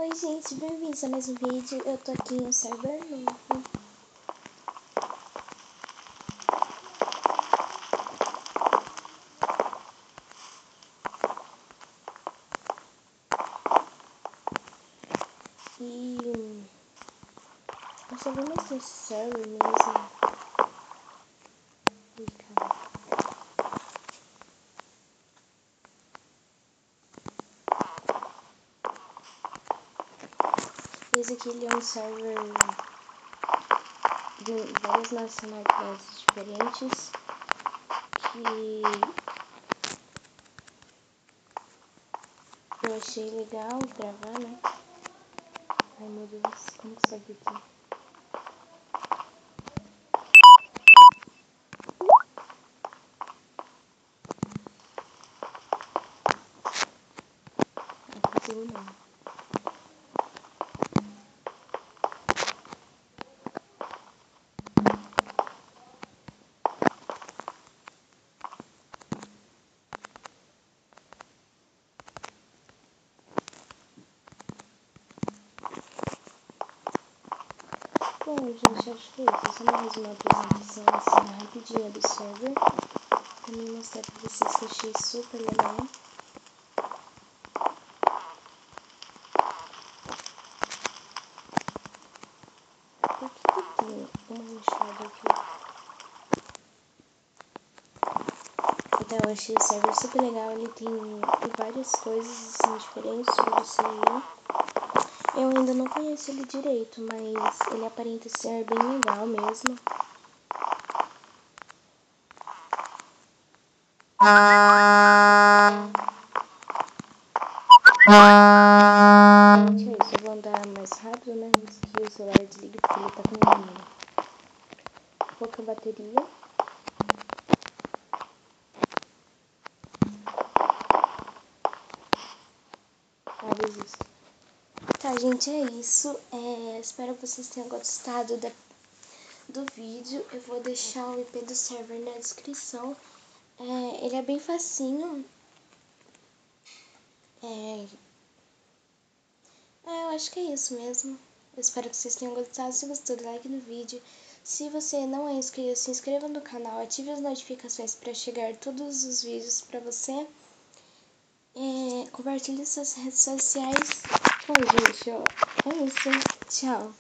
Oi gente, bem-vindos a mais um vídeo. Eu tô aqui em um server novo. E eu só vou mostrar esse server mesmo. Esse aqui ele é um server de várias nacionalidades diferentes que eu achei legal gravar, né? Ai meu Deus, como que sai aqui? Não consigo não. Bom, gente, acho que é isso. Só mais uma apresentação assim, rapidinha do server. Pra me mostrar pra vocês que eu achei super legal. Por que tem uma enxada aqui? Então eu achei o server super legal. Ele tem várias coisas assim, diferentes pra você ir. Eu ainda não conheço ele direito, mas ele aparenta ser bem legal mesmo. Gente, é isso. Eu vou andar mais rápido, né? Antes que o celular desligue, porque ele tá com pouca bateria. Ah, desisto. Tá, gente, é isso. Espero que vocês tenham gostado do vídeo. Eu vou deixar o IP do server na descrição. Ele é bem facinho. Eu acho que é isso mesmo. Eu espero que vocês tenham gostado. Se gostou, like no vídeo. Se você não é inscrito, se inscreva no canal. Ative as notificações para chegar todos os vídeos para você. Compartilhe suas redes sociais. Bom, gente, é isso. Tchau.